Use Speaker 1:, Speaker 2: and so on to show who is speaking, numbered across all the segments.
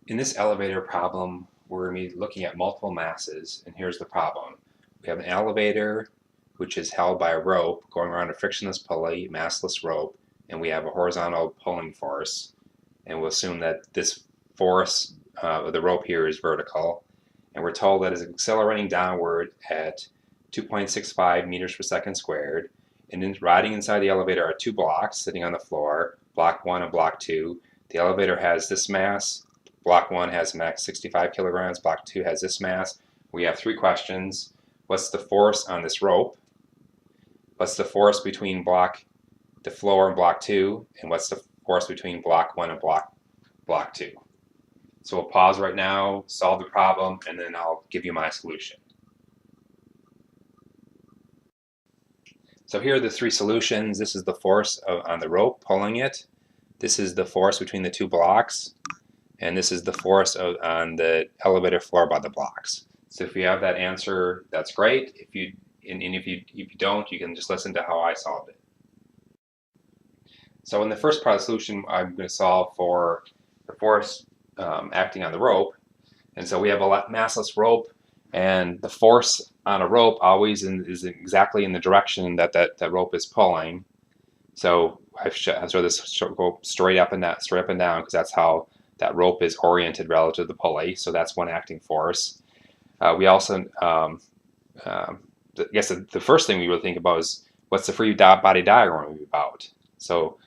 Speaker 1: In this elevator problem, we're going to be looking at multiple masses, and here's the problem. We have an elevator which is held by a rope going around a frictionless pulley, massless rope, and we have a horizontal pulling force. And we'll assume that this force of the rope here is vertical. And we're told that it's accelerating downward at 2.65 meters per second squared. And riding inside the elevator are two blocks sitting on the floor, block 1 and block 2. The elevator has this mass. Block 1 has max 65 kilograms. Block 2 has this mass. We have three questions. What's the force on this rope? What's the force between the floor and block 2? And what's the force between block 1 and block 2? So we'll pause right now, solve the problem, and then I'll give you my solution. So here are the three solutions. This is the force on the rope pulling it. This is the force between the two blocks. And this is the force on the elevator floor by the blocks. So if you have that answer, that's great. If you don't, you can just listen to how I solved it. So in the first part of the solution, I'm going to solve for the force acting on the rope. And so we have a massless rope, and the force on a rope always is exactly in the direction that rope is pulling. So I've shown this go straight up and down because that's how that rope is oriented relative to the pulley. So that's one acting force. We also, I guess the first thing we would think about is what's the free body diagram about. So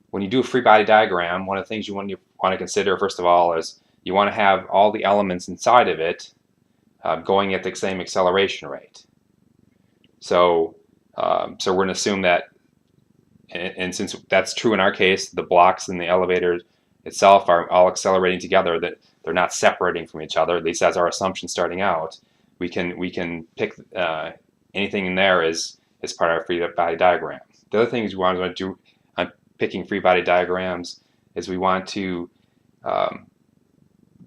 Speaker 1: when you do a free body diagram, one of the things you want to consider first of all is you want to have all the elements inside of it going at the same acceleration rate. So so we're going to assume that, and since that's true in our case, the blocks in the elevator itself are all accelerating together, that they're not separating from each other, at least as our assumption starting out. We can pick anything in there as part of our free body diagram. The other thing is we want to do on picking free body diagrams is we want to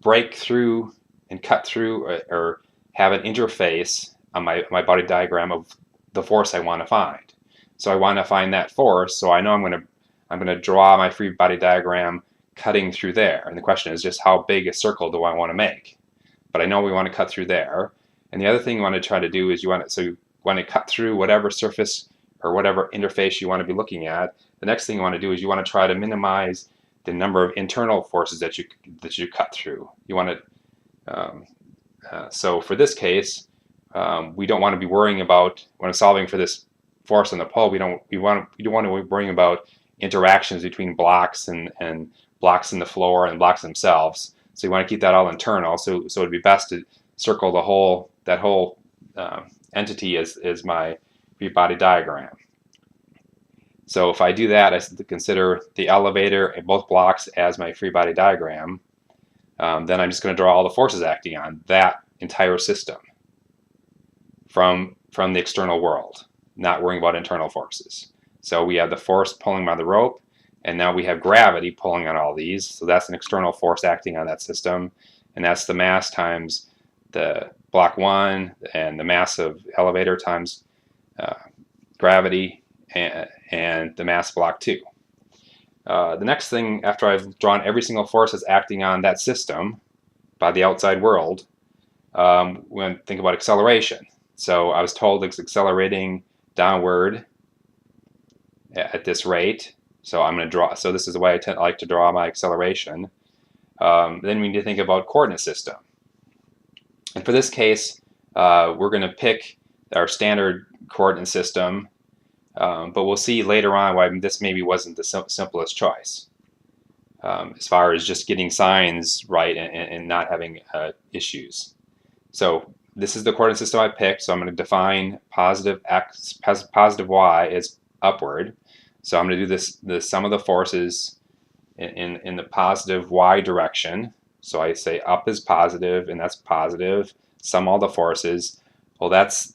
Speaker 1: break through and cut through or have an interface on my body diagram of the force I want to find. So I want to find that force, so I know I'm going to draw my free body diagram cutting through there. And the question is just how big a circle do I want to make? But I know we want to cut through there. And the other thing you want to try to do is you want to cut through whatever surface or whatever interface you want to be looking at. The next thing you want to do is you want to try to minimize the number of internal forces that you cut through. You want to so for this case, we don't want to be worrying about, when I'm solving for this force on the pull, we don't want to be worrying about interactions between blocks and blocks in the floor and blocks themselves. So you want to keep that all internal. So it'd be best to circle that whole entity as my free body diagram. So if I do that, I consider the elevator and both blocks as my free body diagram. Then I'm just going to draw all the forces acting on that entire system from the external world, not worrying about internal forces. So we have the force pulling by the rope, and now we have gravity pulling on all these. So that's an external force acting on that system, and that's the mass times the block 1 and the mass of elevator times gravity and the mass block 2. The next thing, after I've drawn every single force that's acting on that system by the outside world, we're going to think about acceleration. So I was told it's accelerating downward at this rate. So I'm going to draw. So this is the way I like to draw my acceleration. Then we need to think about coordinate system. And for this case, we're going to pick our standard coordinate system. But we'll see later on why this maybe wasn't the simplest choice as far as just getting signs right and not having issues. So this is the coordinate system I picked, so I'm going to define positive x, positive y as upward. So I'm going to do the sum of the forces in the positive y direction. So I say up is positive, and that's positive. Sum all the forces. Well, that's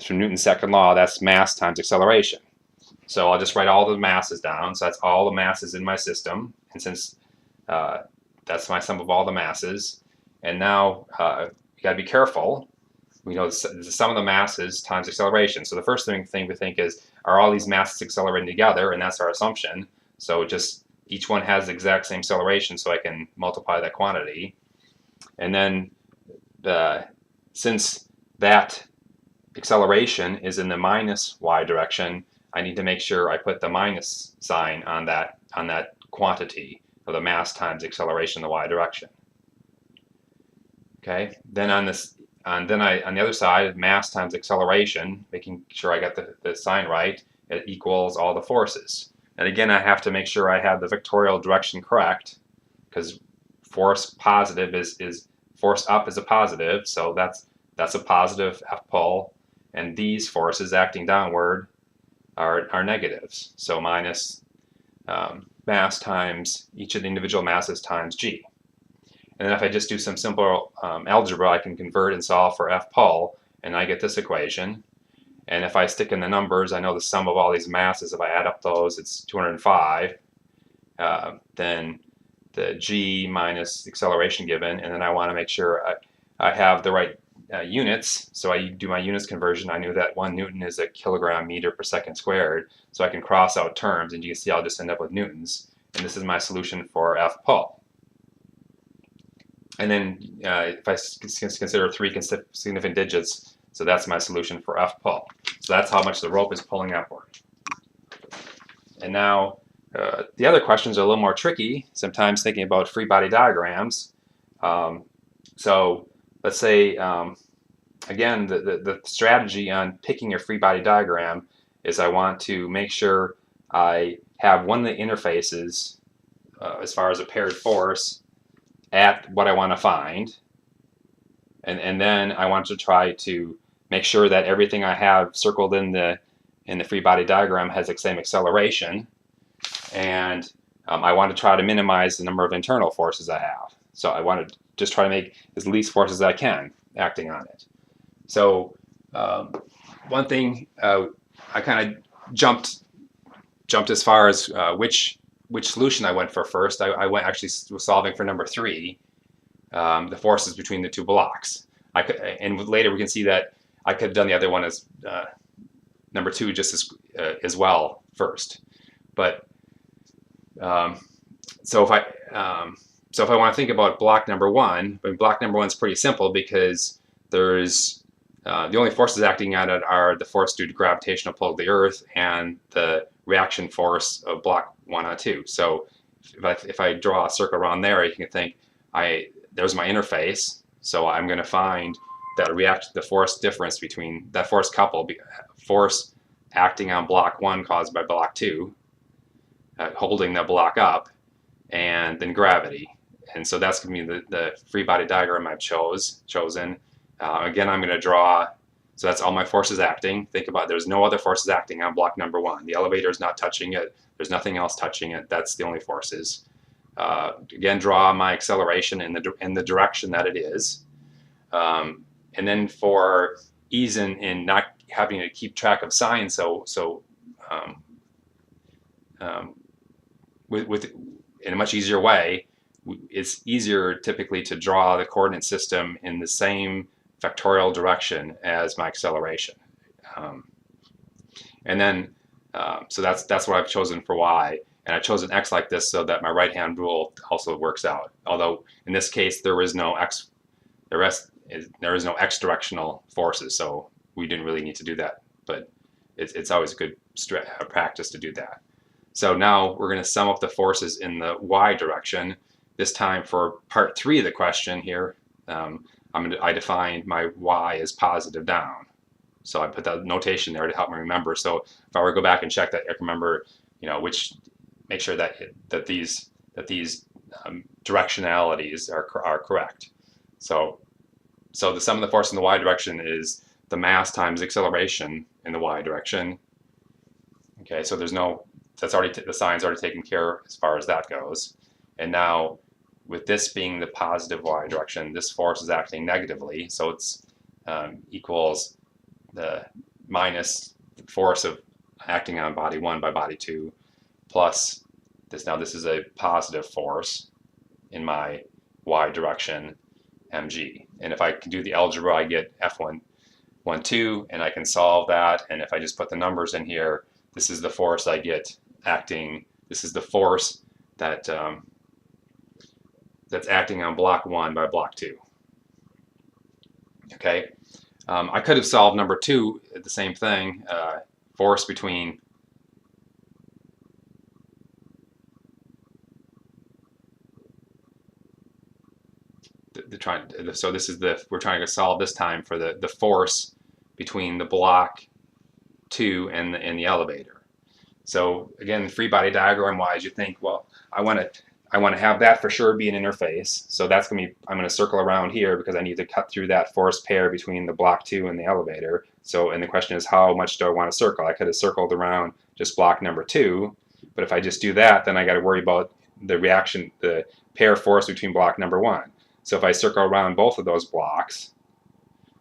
Speaker 1: from Newton's second law, that's mass times acceleration. So I'll just write all the masses down. So that's all the masses in my system. And since that's my sum of all the masses, and now you got to be careful. We know the sum of the masses times acceleration. So the first thing we think is, are all these masses accelerating together? And that's our assumption. So just each one has the exact same acceleration, so I can multiply that quantity. And then since that acceleration is in the minus y direction, I need to make sure I put the minus sign on that quantity, or the mass times acceleration in the y direction. Okay, then on the other side, mass times acceleration, making sure I got the sign right, it equals all the forces. And again, I have to make sure I have the vectorial direction correct, because force positive is force up is a positive, so that's a positive F pull, and these forces acting downward are negatives. So minus mass times each of the individual masses times g. And then if I just do some simple algebra, I can convert and solve for F pull, and I get this equation. And if I stick in the numbers, I know the sum of all these masses, if I add up those, it's 205. Then the g minus acceleration given, and then I want to make sure I have the right units. So I do my units conversion. I knew that 1 Newton is a kilogram meter per second squared, so I can cross out terms, and you can see I'll just end up with newtons. And this is my solution for F pull. And then if I consider 3 significant digits, so that's my solution for F pull. So that's how much the rope is pulling upward. And now the other questions are a little more tricky, sometimes thinking about free body diagrams. So let's say, again, the strategy on picking a free body diagram is I want to make sure I have one of the interfaces as far as a paired force at what I want to find, and then I want to try to make sure that everything I have circled in the free body diagram has the same acceleration, and I want to try to minimize the number of internal forces I have. So I want to just try to make as least forces as I can acting on it. So one thing I kind of jumped as far as which solution I went for first. I went actually was solving for number 3, the forces between the 2 blocks. And later we can see that I could have done the other one as number 2 just as well first. But so if I want to think about block number 1, block number 1 is pretty simple, because there's the only forces acting on it are the force due to gravitational pull of the Earth and the reaction force of block 1 on 2. So if I draw a circle around there, you can think there's my interface. So I'm going to find that the force difference between that force couple, force acting on block 1 caused by block 2, holding the block up, and then gravity. And so that's going to be the free body diagram I've chosen. Again, I'm going to draw, so that's all my forces acting. Think about it, there's no other forces acting on block number 1. The elevator is not touching it. There's nothing else touching it. That's the only forces. Again, draw my acceleration in the direction that it is. And then for ease in not having to keep track of signs, in a much easier way, it's easier typically to draw the coordinate system in the same vectorial direction as my acceleration. And then, so that's what I've chosen for y. And I've chosen x like this so that my right-hand rule also works out. Although in this case there is no x, there is no x directional forces, so we didn't really need to do that. But it's always a good practice to do that. So now we're going to sum up the forces in the y direction. This time for part 3 of the question here, I defined my y as positive down. So I put that notation there to help me remember. So if I were to go back and check that, I can remember, make sure that these directionalities are correct. So the sum of the force in the y direction is the mass times acceleration in the y direction. Okay, so there's no, that's already, the sign's already taken care of as far as that goes. And now with this being the positive y direction, this force is acting negatively, so it's equals the minus the force of acting on body 1 by body 2 plus this. Now this is a positive force in my y direction, mg. And if I can do the algebra, I get F1, 2, and I can solve that. And if I just put the numbers in here, this is the force I get acting, this is the force that that's acting on block 1 by block 2. Okay, I could have solved number 2, the same thing, force between so this is we're trying to solve this time for the force between the block 2 and the elevator. So again, free body diagram wise, you think, well, I want to have that for sure be an interface. So that's going to be, I'm going to circle around here because I need to cut through that force pair between the block 2 and the elevator. So, and the question is, how much do I want to circle? I could have circled around just block number 2, but if I just do that, then I got to worry about the reaction, the pair force between block number 1. So if I circle around both of those blocks,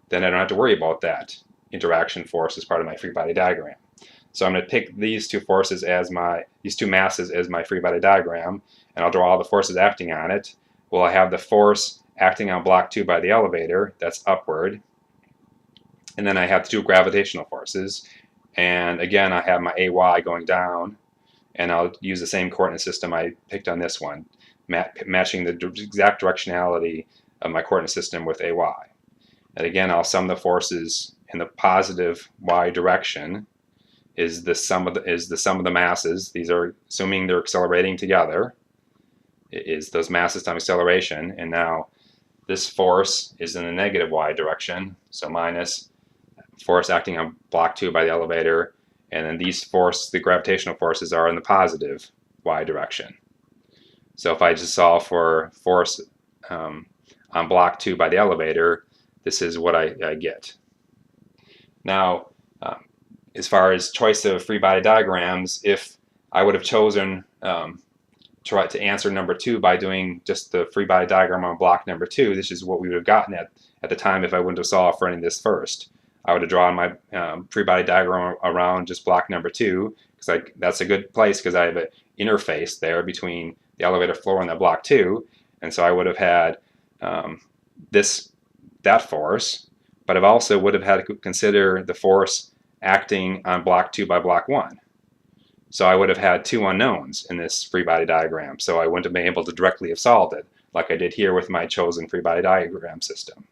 Speaker 1: then I don't have to worry about that interaction force as part of my free body diagram. So I'm going to pick these two forces as these two masses as my free body diagram, and I'll draw all the forces acting on it. Well, I have the force acting on block 2 by the elevator, that's upward. And then I have the 2 gravitational forces. And again, I have my AY going down, and I'll use the same coordinate system I picked on this one, matching the exact directionality of my coordinate system with AY. And again, I'll sum the forces in the positive Y direction is the sum of the masses. These are assuming they're accelerating together. It is those masses times acceleration, and now this force is in the negative Y direction, so minus force acting on block 2 by the elevator, and then these the gravitational forces are in the positive Y direction. So if I just solve for force on block 2 by the elevator, this is what I get. Now, as far as choice of free body diagrams, if I would have chosen try to answer number 2 by doing just the free body diagram on block number 2, this is what we would have gotten at the time if I wouldn't have solved for any of this first. I would have drawn my free body diagram around just block number 2, because that's a good place because I have an interface there between the elevator floor and the block 2, and so I would have had that force, but I also would have had to consider the force acting on block 2 by block 1. So I would have had 2 unknowns in this free body diagram, so I wouldn't have been able to directly have solved it like I did here with my chosen free body diagram system.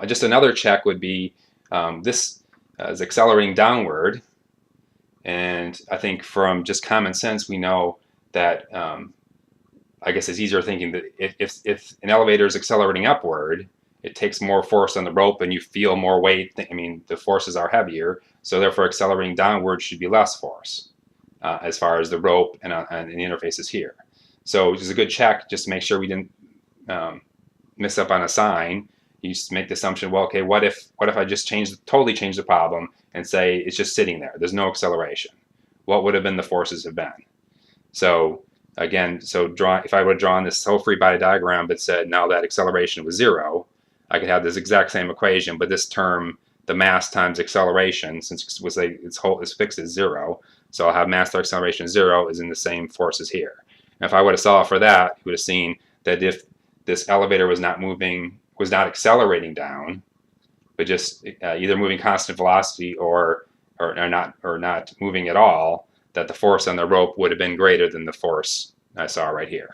Speaker 1: Just another check would be this is accelerating downward, and I think from just common sense we know that I guess it's easier thinking that if an elevator is accelerating upward, it takes more force on the rope and you feel more weight. I mean, the forces are heavier, so therefore accelerating downward should be less force as far as the rope and the interfaces here. So it's a good check just to make sure we didn't miss up on a sign. You just make the assumption, well, okay, what if I just totally change the problem and say it's just sitting there, there's no acceleration? What would have been the forces have been? So again, if I would have drawn this whole free body diagram but said now that acceleration was 0, I could have this exact same equation, but this term, the mass times acceleration, since it's fixed as 0, so I'll have mass times acceleration 0 is in the same force as here. And if I would have solved for that, you would have seen that if this elevator was not accelerating down, but just either moving constant velocity or not moving at all, that the force on the rope would have been greater than the force I saw right here.